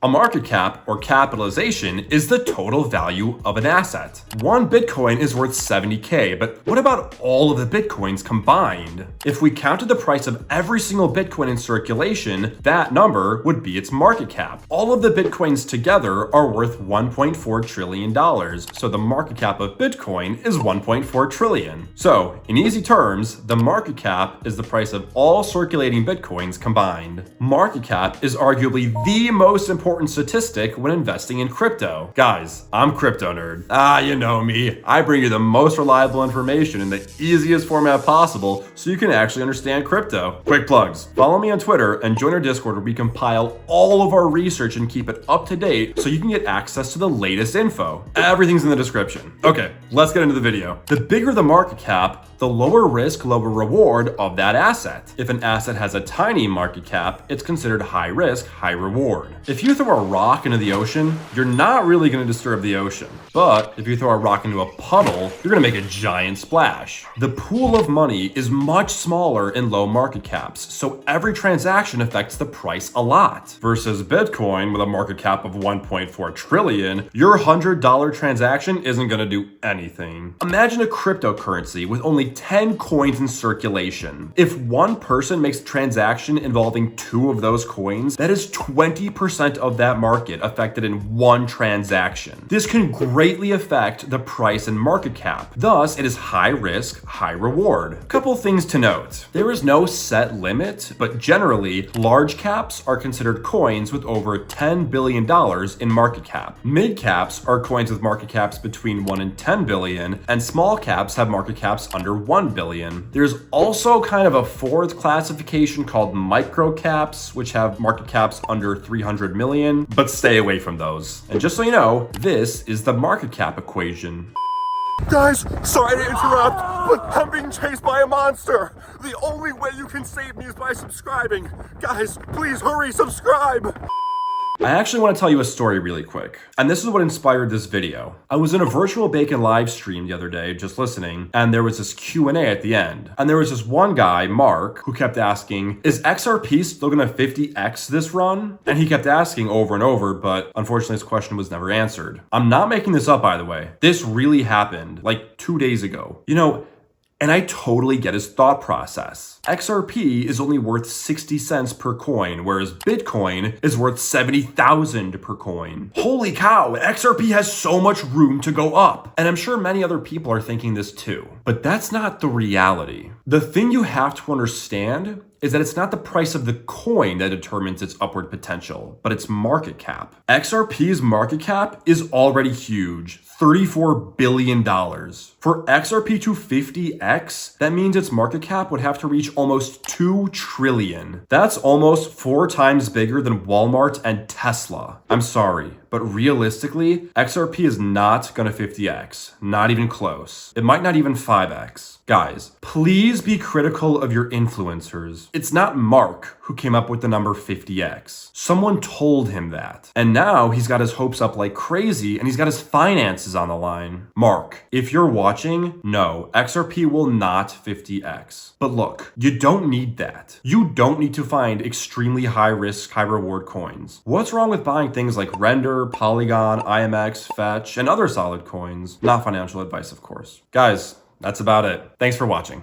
A market cap, or capitalization, is the total value of an asset. One Bitcoin is worth 70K, but what about all of the Bitcoins combined? If we counted the price of every single Bitcoin in circulation, that number would be its market cap. All of the Bitcoins together are worth $1.4 trillion, so the market cap of Bitcoin is 1.4 trillion. So, in easy terms, the market cap is the price of all circulating Bitcoins combined. Market cap is arguably the most important statistic when investing in crypto. Guys, I'm crypto nerd. You know me. I bring you the most reliable information in the easiest format possible so you can actually understand crypto. Quick plugs. Follow me on Twitter and join our Discord where we compile all of our research and keep it up to date so you can get access to the latest info. Everything's in the description. Okay, let's get into the video. The bigger the market cap, the lower risk, lower reward of that asset. If an asset has a tiny market cap, it's considered high risk, high reward. If you throw a rock into the ocean, you're not really going to disturb the ocean. But if you throw a rock into a puddle, you're going to make a giant splash. The pool of money is much smaller in low market caps, so every transaction affects the price a lot. Versus Bitcoin with a market cap of 1.4 trillion, your $100 transaction isn't going to do anything. Imagine a cryptocurrency with only 10 coins in circulation. If one person makes a transaction involving 2 of those coins, that is 20% of that market affected in one transaction. This can greatly affect the price and market cap. Thus, it is high risk, high reward. A couple things to note. There is no set limit, but generally, large caps are considered coins with over $10 billion in market cap. Mid caps are coins with market caps between 1 and 10 billion, and small caps have market caps under 1 billion. There's also kind of a fourth classification called micro caps, which have market caps under 300 million, but stay away from those. And just so you know, this is the market cap equation. Guys, sorry to interrupt, but I'm being chased by a monster. The only way you can save me is by subscribing. Guys, please hurry, subscribe. I actually want to tell you a story really quick, and this is what inspired this video. I was in a virtual bacon live stream the other day, just listening, and there was this Q&A at the end. And there was this one guy, Mark, who kept asking, is XRP still gonna 50x this run? And he kept asking over and over, but unfortunately his question was never answered. I'm not making this up, by the way. This really happened, like 2 days ago. And I totally get his thought process. XRP is only worth 60 cents per coin, whereas Bitcoin is worth 70,000 per coin. Holy cow, XRP has so much room to go up. And I'm sure many other people are thinking this too. But that's not the reality. The thing you have to understand is that it's not the price of the coin that determines its upward potential, but its market cap. XRP's market cap is already huge, $34 billion. For XRP to 50x, that means its market cap would have to reach almost 2 trillion. That's almost 4 times bigger than Walmart and Tesla. I'm sorry, but realistically, XRP is not gonna 50x, not even close. It might not even 5x. Guys, please be critical of your influencers. It's not Mark who came up with the number 50x. Someone told him that. And now he's got his hopes up like crazy and he's got his finances on the line. Mark, if you're watching, no, XRP will not 50x. But look, you don't need that. You don't need to find extremely high risk, high reward coins. What's wrong with buying things like Render, Polygon, IMX, Fetch, and other solid coins? Not financial advice, of course. Guys, that's about it. Thanks for watching.